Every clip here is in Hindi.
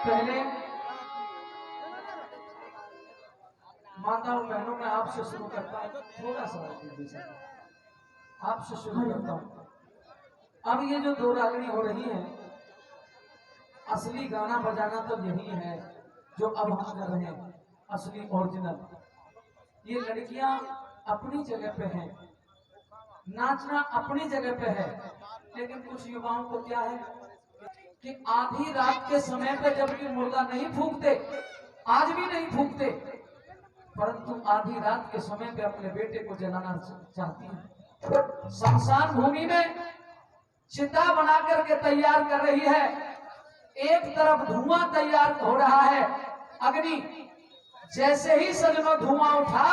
पहले माताओं बहनों में आपसे शुरू करता हूँ, थोड़ा सा आपसे शुरू करता हूँ। अब ये जो दो रागनी हो रही है, असली गाना बजाना तो यही है जो अब हम कर रहे हैं, असली ओरिजिनल। ये लड़कियां अपनी जगह पे हैं, नाचना अपनी जगह पे है, लेकिन कुछ युवाओं को क्या है कि आधी रात के समय पे जबकि मुर्दा नहीं फूकते, आज भी नहीं फूकते, परंतु आधी रात के समय पे अपने बेटे को जलाना चाहती है। शमशान भूमि में चिता बना करके तैयार कर रही है, एक तरफ धुआं तैयार हो रहा है, अग्नि। जैसे ही सजनों धुआं उठा,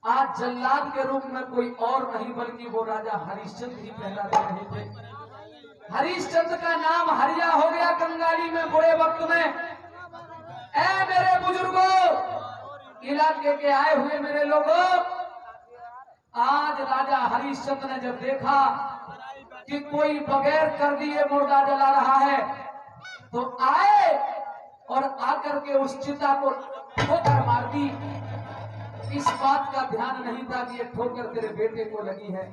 आज जल्लाद के रूप में कोई और नहीं बल्कि वो राजा हरिश्चंद्र ही पहरा दे रहे थे। हरिश्चंद्र का नाम हरिया हो गया कंगाली में बुरे वक्त में। ऐ मेरे बुजुर्गों, इलाके के आए हुए मेरे लोगों, आज राजा हरिश्चंद्र ने जब देखा कि कोई बगैर कर दिए मुर्दा जला रहा है, तो आए और आकर के उस चिता को ठोकर मार दी। इस बात का ध्यान नहीं था कि ये ठोकर तेरे बेटे को लगी है।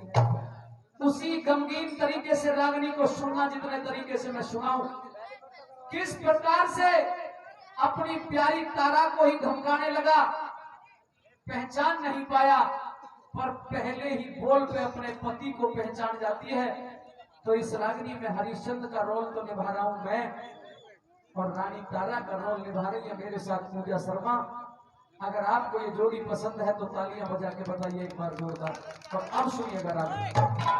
उसी गमगीन तरीके से रागनी को सुनना जितने तरीके से मैं सुनाऊं, किस प्रकार से अपनी प्यारी तारा को ही धमकाने लगा, पहचान नहीं पाया, पर पहले ही बोल पे अपने पति को पहचान जाती है। तो इस रागनी में हरिश्चंद्र का रोल तो निभा रहा हूं मैं, और रानी तारा का रोल निभा रही है मेरे साथ पूजा शर्मा। अगर आपको ये जोड़ी पसंद है तो तालियां बजा के बताइए एक बार जोरदार। और अब सुनिएगा रागनी।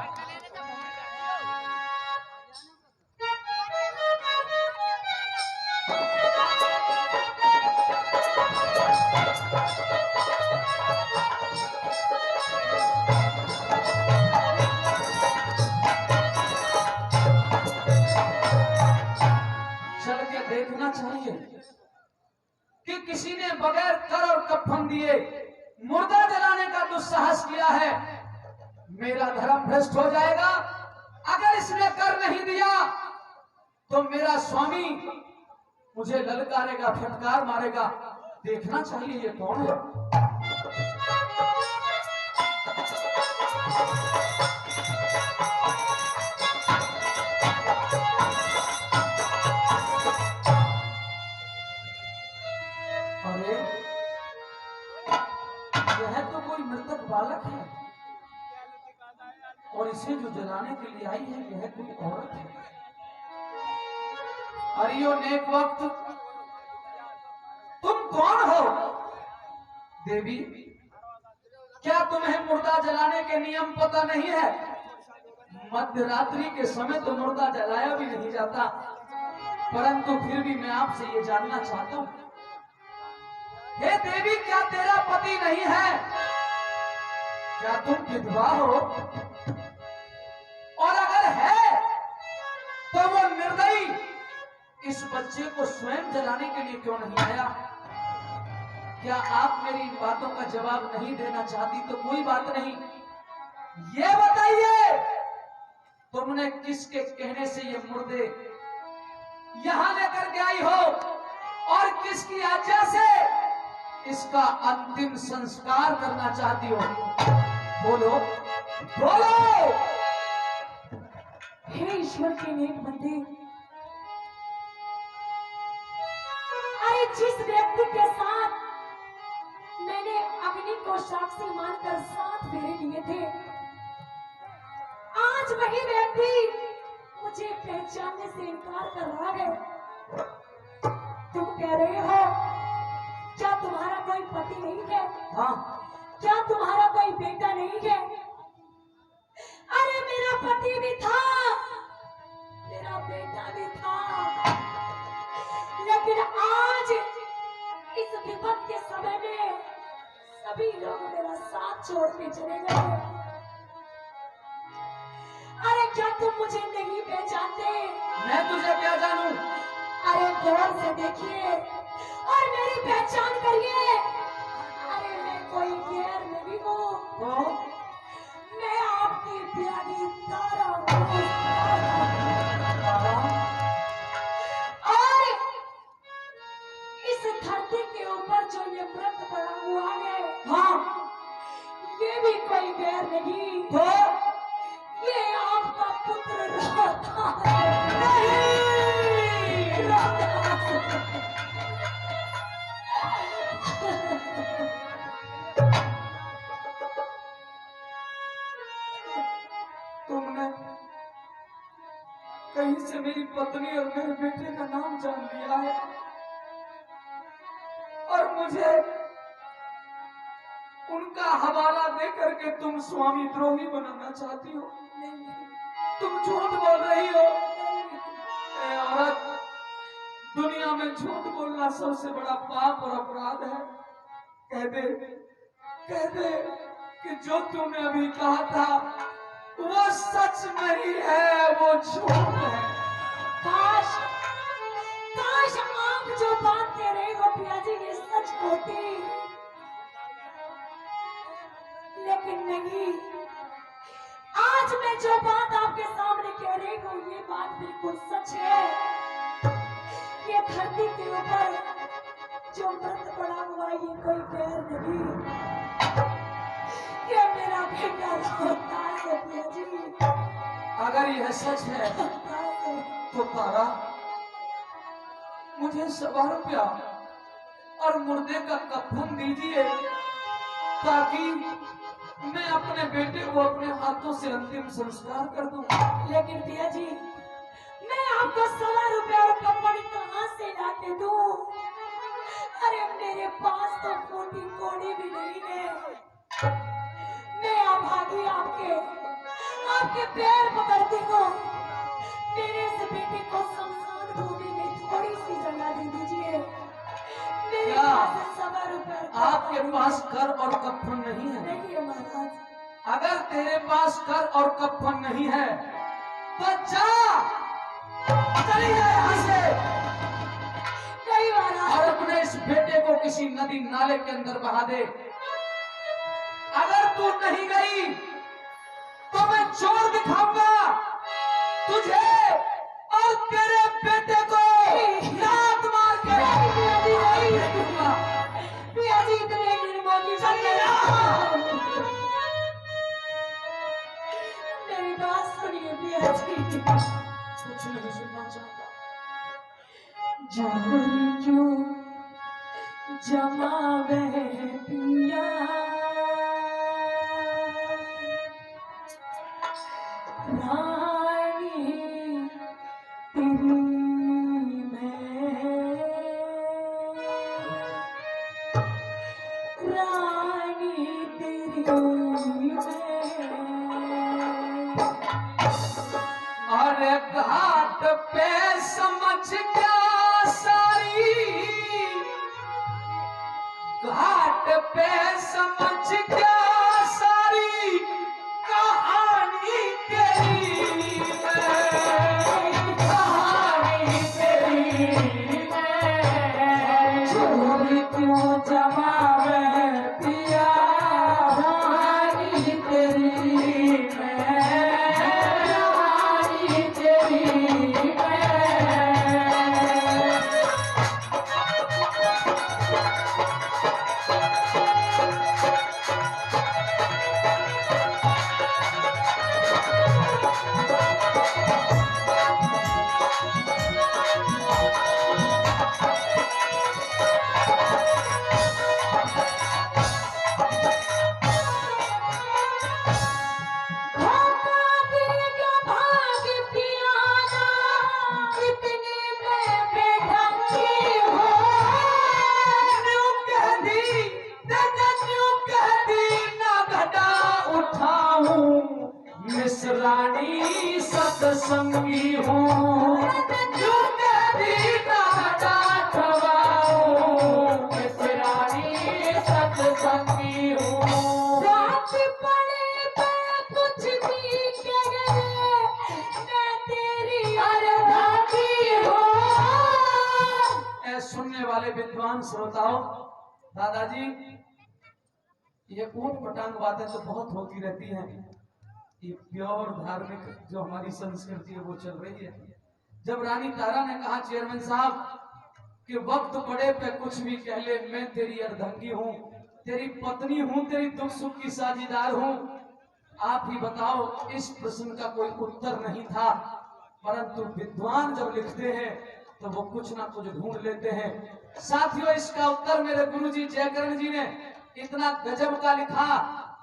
चल के देखना चाहिए कि किसी ने बगैर कर और कफन दिए मुर्दा जलाने का दुस्साहस किया है। मेरा धर्म भ्रष्ट हो जाएगा। अगर इसने कर नहीं दिया तो मेरा स्वामी मुझे ललकारेगा, फटकार मारेगा। देखना चाहिए ये कौन है। अरे यह तो कोई मृतक बालक है, और इसे जो जलाने के लिए आई है यह कोई औरत है। अरियो नेक वक्त, तुम कौन हो? देवी, क्या तुम्हें मुर्दा जलाने के नियम पता नहीं है? मध्य रात्रि के समय तो मुर्दा जलाया भी नहीं जाता, परंतु फिर भी मैं आपसे ये जानना चाहता हूं, हे देवी, क्या तेरा पति नहीं है? क्या तुम विधवा हो? और अगर है तो वो निर्दयी इस बच्चे को स्वयं जलाने के लिए क्यों नहीं आया? क्या आप मेरी इन बातों का जवाब नहीं देना चाहती तो कोई बात नहीं, ये बताइए तुमने किसके कहने से ये मुर्दे यहां लेकर के आई हो, और किसकी आज्ञा से इसका अंतिम संस्कार करना चाहती हो? बोलो बोलो। हे ईश्वर के नेक बंदे, अरे जिस व्यक्ति के साथ मैंने अग्नि को साक्षी मानकर 7 फेरे लिए थे, आज वही व्यक्ति मुझे पहचानने से इनकार कर रहा है। तुम कह रहे हो क्या तुम्हारा कोई पति नहीं है? हाँ, क्या तुम्हारा कोई बेटा नहीं है? अरे मेरा पति भी था, मेरा बेटा भी था, लेकिन आज इस विपद के समय में सभी लोग मेरा साथ छोड़ के चले गए। अरे क्या तुम मुझे नहीं पहचानते? मैं तुझे क्या जानूं? अरे गौर से देखिए और मेरी पहचान करिए। अरे मैं कोई गैर नहीं हूँ, तो मैं आपकी प्यारी तारा हूँ। तारा, और इस धरती के ऊपर जो ये व्रत पड़ा हुआ है, हाँ, ये भी कोई गैर नहीं, तो ये आपका पुत्र रोहतास है। नहीं, तुमने कहीं से मेरी पत्नी और मेरे बेटे का नाम जान लिया है और मुझे उनका हवाला दे करके तुम स्वामी द्रोही बनाना चाहती हो। तुम झूठ बोल रही हो। ए औरत, दुनिया में झूठ बोलना सबसे बड़ा पाप और अपराध है। कह दे कि जो तुमने अभी कहा था वो सच नहीं है, वो झूठ है। काश काश आप जो बात कह रहे हो पिया जी ये सच होती, लेकिन नहीं। आज मैं जो बात आपके सामने कह रही हूँ ये बात बिल्कुल सच है। ये धरती के ऊपर जो व्रत पड़ा हुआ ये कोई गैर नहीं, ये मेरा बेटा रोहतास है पिया जी। अगर यह सच है रोहतास है। तो तारा, मुझे 100 रुपया और मुर्दे का कफन दीजिए ताकि मैं अपने बेटे को अपने हाथों से अंतिम संस्कार कर दूं। लेकिन पिया जी मैं आपको 100 रुपया और कपड़ कहाँ से लाके दूं? अरे मेरे पास तो कोटी कोड़ी भी नहीं है। मैं अभागी आपके पैर पकड़ती हूँ। मेरे इस बेटे को शमशान भूमि में थोड़ी सी जगह दे दीजिए। मेरे क्या पास 100 रुपया आपके पास कर और कफन नहीं है? नहीं है महाराज। अगर तेरे पास कर और कफन नहीं है तो जा, चली जा यहाँ से नहीं महाराज। और अपने इस बेटे को किसी नदी नाले के अंदर बहा दे। अगर तू नहीं गई तो मैं जोर दिखाऊंगा तुझे और तेरे बेटे को लात मार के दूंगा। पिया जी इतने निर्मोही चली जा। मेरी बात सुनिए पिया जी। कुछ नहीं सुनना चाहता। जोरी क्यों जमावे पिया, रानी तेरी मैं, रानी तेरी मैं। अरे घाट पे समझ क्या सारी, घाट पे समझ सुनने वाले विद्वान श्रोताओं, दादाजी, ये ऊट पटांग बातें तो बहुत होती रहती हैं। ये प्योर धार्मिक जो हमारी संस्कृति है वो चल रही है। जब रानी तारा ने कहा चेयरमैन साहब कि वक्त पड़े पे कुछ भी कह ले, मैं तेरी अर्धंगी हूँ, तेरी पत्नी हूँ, तेरी दुख सुख की साझीदार हूँ, आप ही बताओ। इस प्रश्न का कोई उत्तर नहीं था, परंतु विद्वान जब लिखते हैं तो वो कुछ ना कुछ ढूंढ लेते हैं। साथियों, इसका उत्तर मेरे गुरुजी जयकरण जी ने इतना गजब का लिखा,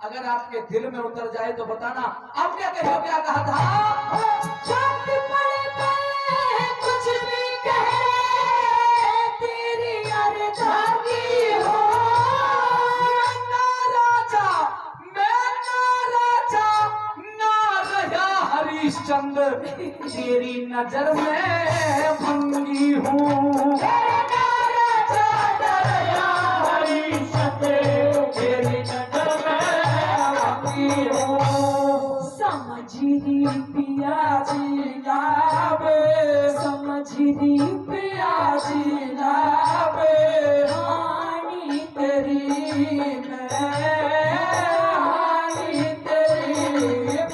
अगर आपके दिल में उतर जाए तो बताना। आप क्या कहे हो, क्या कहा था? वक्त पड़े पे कुछ भी कह तेरी अर्धांगी हो। ना राजा, मैं ना राजा, ना रहा हरिश्चंद्र, तेरी नजर में भंगी हूँ। समझी पियाजी लावे, समझी पियाजी लावे, हानी तेरी मैं, हानी तेरी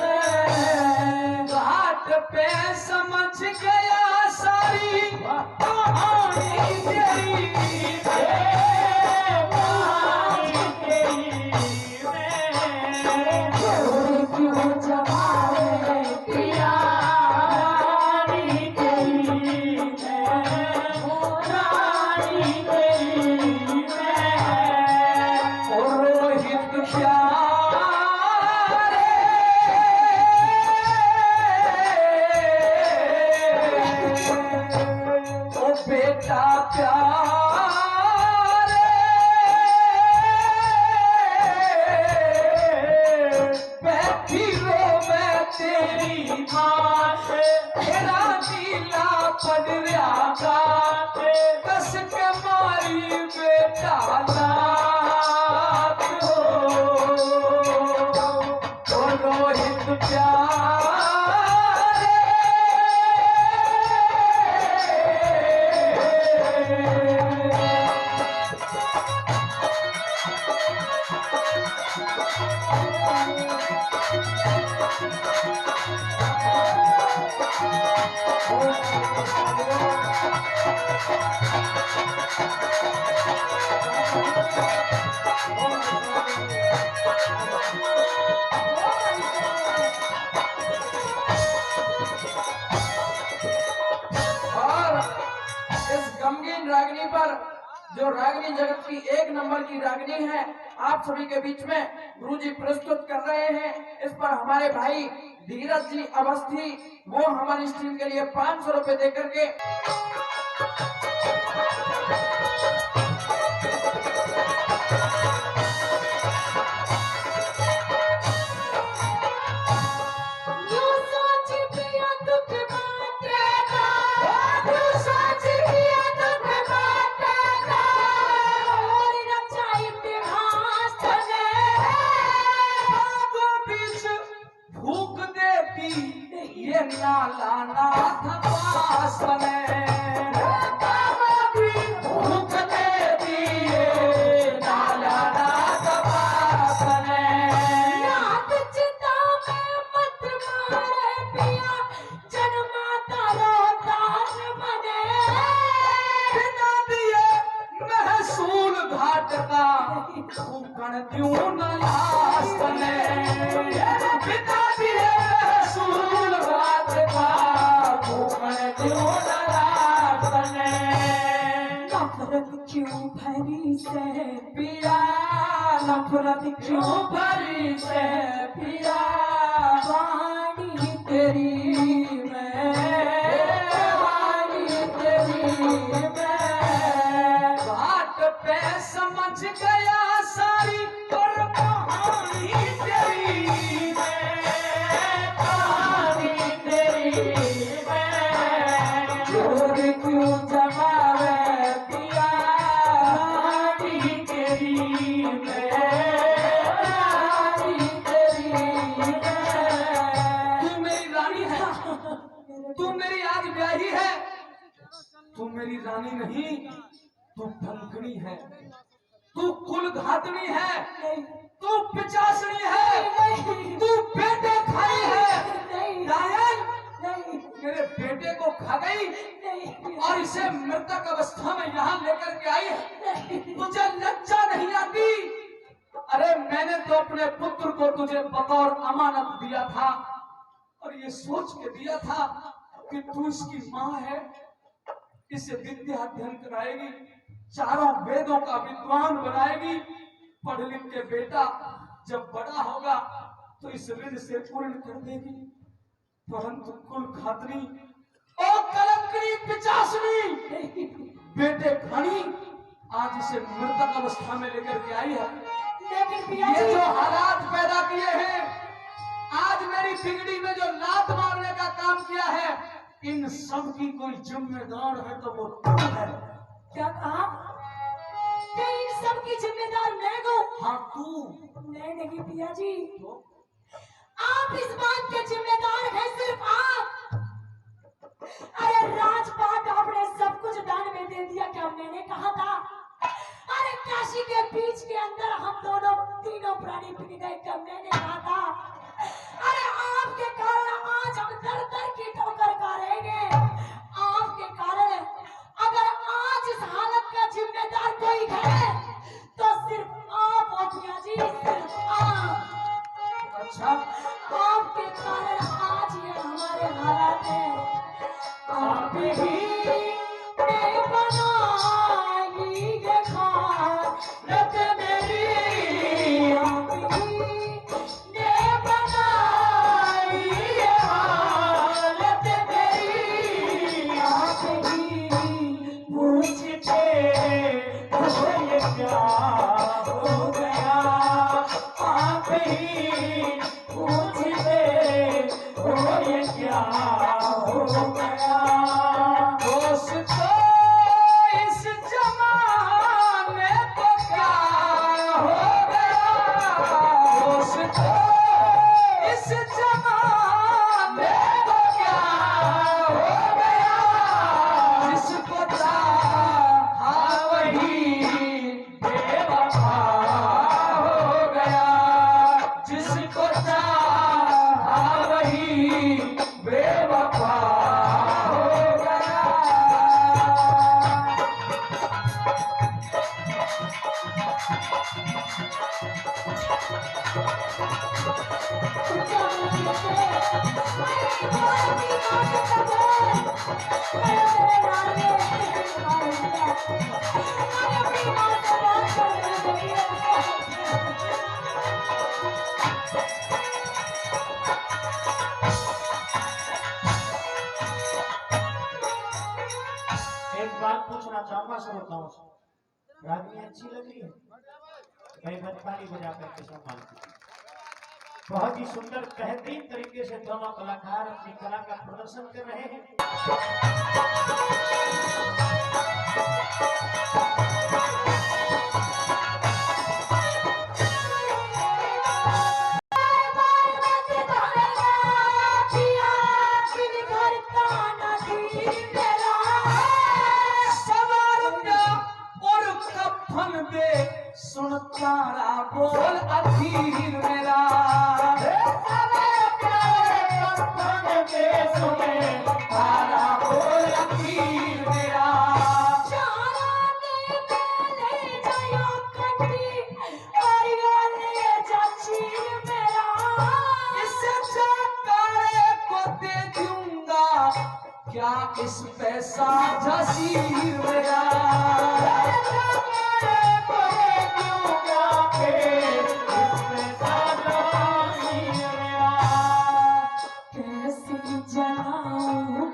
मैं। घाट पे समझ गया सारी कहानी तेरी क्यों जमावे पिया, रानी तेरी मैं, रानी तेरी मैं। रोहित प्यारे, ओ बेटा प्यारे, बैठी रो मैं तेरी माँ, तेरा नीला पड़ रहा, कस के मारी बेटा लात हो। ओ रोहित प्यारे, और इस गमगीन रागिनी पर, जो रागिनी जगत की एक नंबर की रागिनी है, आप सभी के बीच में गुरुजी प्रस्तुत कर रहे हैं। इस पर हमारे भाई धीरज जी अवस्थी, वो हमारी टीम के लिए 500 रुपए देकर के यूं सोच पिया दुख बांटेगा, यूं सोच पिया दुख बांटेगा, और रचा इतिहास ने। को बीच भूख देती ये नाला नाथ पास में, भूख देती ये नाला नाथ पास में। याद चिता में मत मारे पिया, जन्माता रोतास बने। बिना दिए महसूल घाट का फूकण क्यों न लाश बने, बिना दिए महसूल घाट का फूकण क्यों न लाश बने। नफरत क्यों भरी से पिया नफरत क्यों भरी से पिया, वाणी तेरी मैं, वाणी तेरी मैं। घाट पे समझ गया सारी और कहानी तेरी मैं, कहानी तेरी मैं। जोर क्यों जमावे पिया, रानी तेरी मैं, रानी तेरी मैं। तू मेरी रानी है, तू मेरी आज ब्याही है, तू मेरी रानी नहीं, तू ढंकनी है, तू कुलघातनी है, नहीं तू पिचासनी है, नहीं तू बेटे खाई है। नहीं डायन नहीं मेरे बेटे को खा गई नहीं और इसे मृतक अवस्था में यहाँ लेकर के आई है। नहीं तुझे लज्जा नहीं आती? अरे मैंने तो अपने पुत्र को तुझे बतौर अमानत दिया था और ये सोच के दिया था कि तू इसकी माँ है, इसे विद्या अध्ययन कराएगी, चारों वेदों का विद्वान बनाएगी, पढ़ लिख के बेटा जब बड़ा होगा तो इस ऋण से पूर्ण कर देगी। परंतु कुल खातनी और कलंकनी पिचासनी बेटे खानी आज इसे मृतक अवस्था में लेकर के आई है। लेकिन पिया ये जी जो हालात पैदा किए हैं, आज मेरी बिगड़ी में जो लात मारने का काम किया है, इन सब की कोई जिम्मेदार है तो वो तू है। क्या कहा कि इन सब की जिम्मेदार मैं हूँ? हाँ तू। नहीं पिया जी, तो आप इस बात के जिम्मेदार हैं, सिर्फ आप। अरे राजपाट आपने सब कुछ दान में दे दिया, क्या मैंने कहा था? अरे काशी के बीच के अंदर हम दोनों तीनों प्राणी बिक गए, क्या मैंने कहा था? अरे आपके कारण आज हम दर दर की ठोकर खा रहे हैं। आपके कारण अगर आज इस हालत का जिम्मेदार कोई है तो सिर्फ आप हो पिया जी, सिर्फ आप। अच्छा, आपके कारण आज ये हमारे हालात हैं। आप ही ने बनाई ये खानत मेरी, आप ही ने बनाई ये हालत मेरी, आप ही पूछते हो ये क्या हो गया, आप ही पूछते हो ये क्या हो गया। दोष तो इस जमाने को क्या हो गया, दोष तो इस जमाने को क्या हो गया, जिसको चाहा वही बेवफा हो गया, जिसको चाहा वही बेवफा हो गया। एक बात पूछना चाहूंगा श्रोताओं से, रागनी अच्छी लग रही है? भाई ताली बजा करके सम्मान कीजिए। बहुत ही सुंदर बेहतरीन तरीके से दोनों कलाकार अपनी कला का प्रदर्शन कर रहे हैं। सुन तारा बोल अधीर मेरा, तारा बोल अधीर मेरा, इससे तारे को दे दूंगा क्या इस पैसा जसीर मेरा, कैसे जलाऊं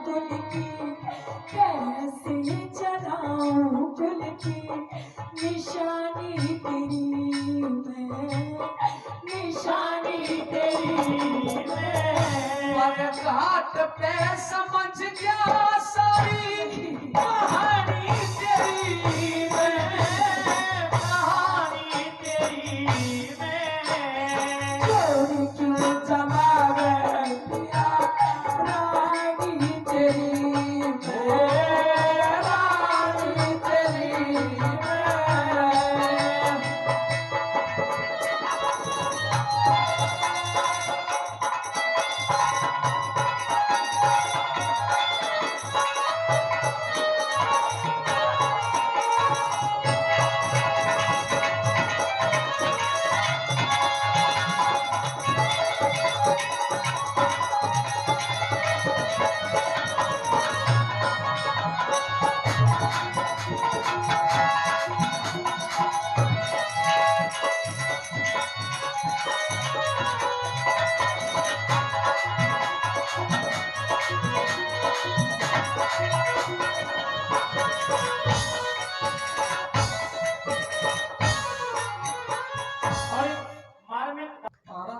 और मार में तारा,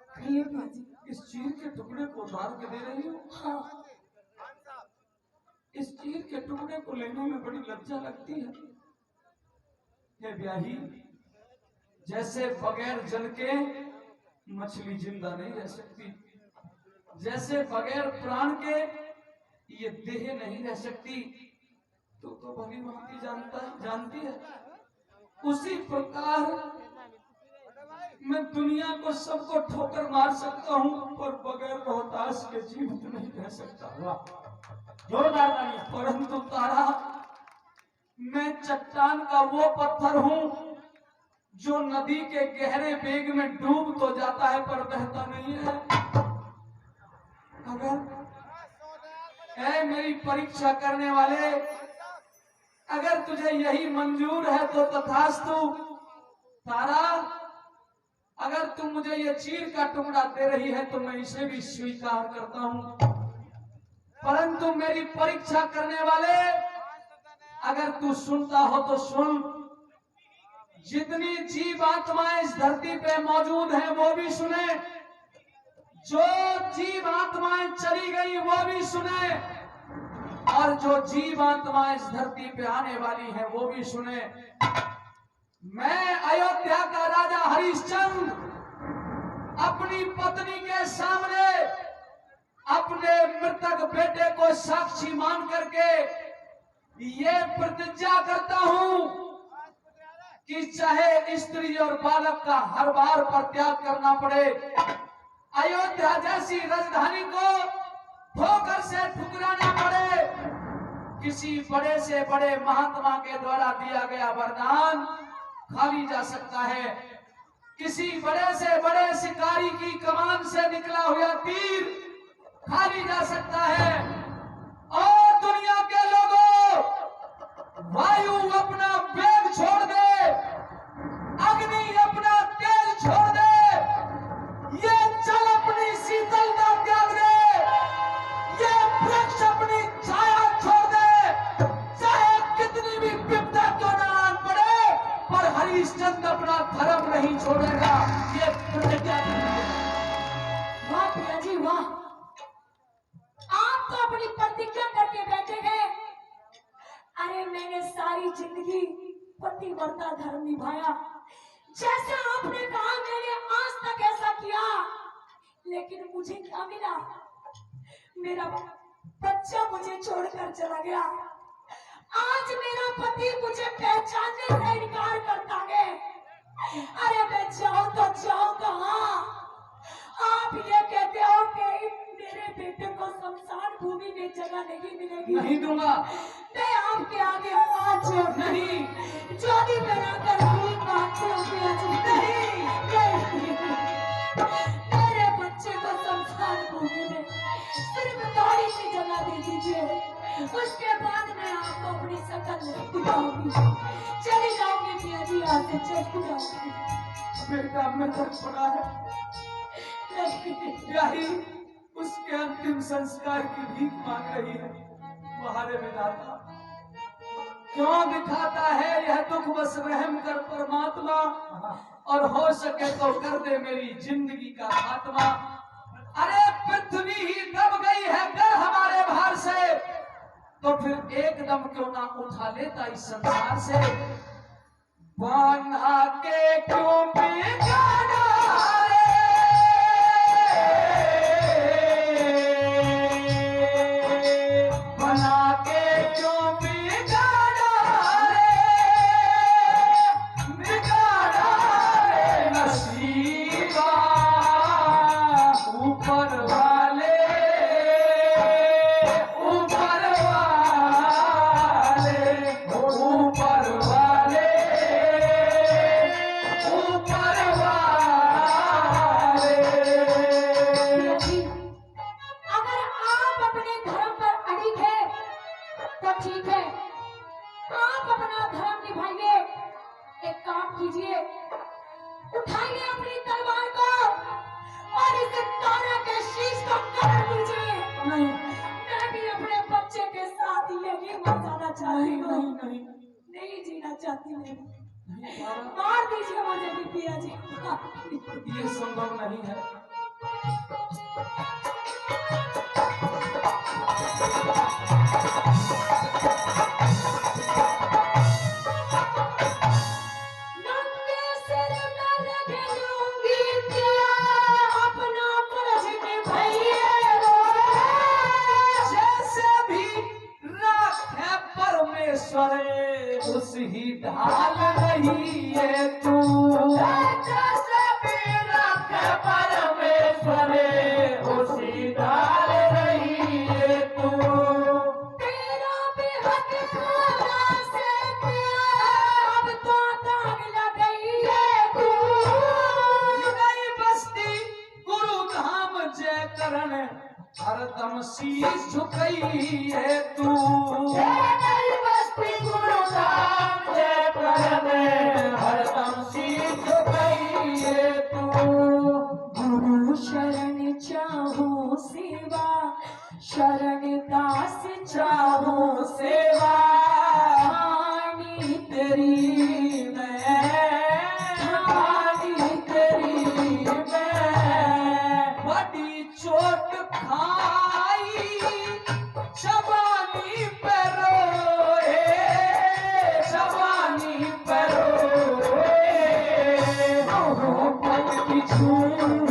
कहिए पिया जी। इस चीर के टुकड़े को उतार के दे रही हो? हाँ इस चीर के टुकड़े को लेने में बड़ी लज्जा लगती है। ये ब्याही, जैसे बगैर जल के मछली जिंदा नहीं रह सकती, जैसे बगैर प्राण के ये देह नहीं रह सकती, तो भली भांति जानती है। उसी प्रकार मैं दुनिया को सबको ठोकर मार सकता हूँ, पर बगैर रोहतास के जीवित नहीं रह सकता। वाह, जोरदार तालियां। परंतु तारा, मैं चट्टान का वो पत्थर हूँ जो नदी के गहरे वेग में डूब तो जाता है पर बहता नहीं है। अगर मेरी परीक्षा करने वाले, अगर तुझे यही मंजूर है तो तथास्तु। तारा, अगर तुम मुझे ये चीर का टुकड़ा दे रही है तो मैं इसे भी स्वीकार करता हूँ। परंतु मेरी परीक्षा करने वाले, अगर तू सुनता हो तो सुन। जितनी जीव आत्माएं इस धरती पे मौजूद हैं वो भी सुने, जो जीव आत्माएं चली गई वो भी सुने, और जो जीव आत्माएं इस धरती पे आने वाली हैं वो भी सुने। मैं अयोध्या का राजा हरिश्चंद्र अपनी पत्नी के सामने अपने मृतक बेटे को साक्षी मान करके ये प्रतिज्ञा करता हूं कि चाहे स्त्री और बालक का हर बार परित्याग करना पड़े, अयोध्या जैसी राजधानी को ठोकर से ठुकराना पड़े, किसी बड़े से बड़े महात्मा के द्वारा दिया गया वरदान खाली जा सकता है, किसी बड़े से बड़े शिकारी की कमान से निकला हुआ तीर खाली जा सकता है। और दुनिया के लोगों, वायु अपना वेग छोड़ दे, अग्नि अपना तेज छोड़ दे, ये जल अपनी शीतलता त्याग दे, ये वृक्ष अपनी छाया छोड़ दे, चाहे कितनी भी विपदा क्यों न आन पड़े, पर हरिश्चंद्र अपना धर्म नहीं छोड़ेगा। ये प्रतिज्ञा। वाह पिया जी वाह, आप तो अपनी प्रतिज्ञा करके बैठे हैं। अरे मैंने सारी जिंदगी पतिव्रता धर्म निभाया, जैसे आपने कहा मैंने आज तक ऐसा किया, लेकिन मुझे क्या मिला? मेरा बच्चा मुझे छोड़कर चला गया। आज मेरा पति मुझे पहचानने से इनकार करता है। अरे मैं जाऊं तो जाऊं कहां? आप ये कहते हो कि मेरे बेटे को शमशान भूमि में जगह नहीं मिलेगी। नहीं दूंगा। मैं आपके आगे हाथ जोड़ नहीं। जो भी मेरा कर मांगते हो पिया जी, नहीं। मेरे बच्चे को शमशान भूमि में सिर्फ थोड़ी सी जगह दे दीजिए, उसके बाद मैं आपको अपनी शकल नहीं दिखाऊंगी। चली जाऊंगी पिया जी, यहाँ से चली जाऊंगी। बेटा मृतक पड़ा है, यही उसके अंतिम संस्कार की भीख मांग रही है। तुम्हारे विधाता, क्यों दिखाता है यह दुख? बस रहम कर परमात्मा, और हो सके तो कर दे मेरी जिंदगी का खात्मा। अरे पृथ्वी ही दब गई है कर हमारे भार से, तो फिर एकदम क्यों ना उठा लेता इस संसार से। बना के क्यों बिगाड़ा रे, बना के क्यों बिगाड़ा रे, बिगाड़ा रे नसीबा, ऊपर वाले, ऊपर वाले, ऊपर वाले, ऊपर वाले धर्म निभाइए। एक काम कीजिए, उठाइए अपनी तलवार को और इस तारा के शीश को काट दीजिए। नहीं मैं भी अपने बच्चे के साथ यही मर जाना चाहती हूँ। नहीं नहीं जीना चाहती हूँ। नहीं तारा, मार दीजिए मुझे भी पिया जी, मार दीजिए। ये संभव नहीं है। नंगे सिर मैं रख लूंगी क्या अपना फर्ज निभाइए। जैसे भी राखे परमेश्वर उसी ढाल रही है तू। जैसे भी राखे परमेश्वर उसी ढाल रही है तू। तेरा भी हक खाना से पिया, अब तो दाग लग गई है तू। नई बस्ती गुरु धाम जय करण हरदम शीश झुकई है तू। नई बस्ती गुरु धाम जय करण हरदम शीश झुकई है तू। गुरु शरण चाहूं सेवा, शरण दास चाहूं सेवा हानि तेरी मैं, हानि तेरी मैं। बड़ी चोट खाई जवानी पे रोए, जवानी पे रोए। पल की छूट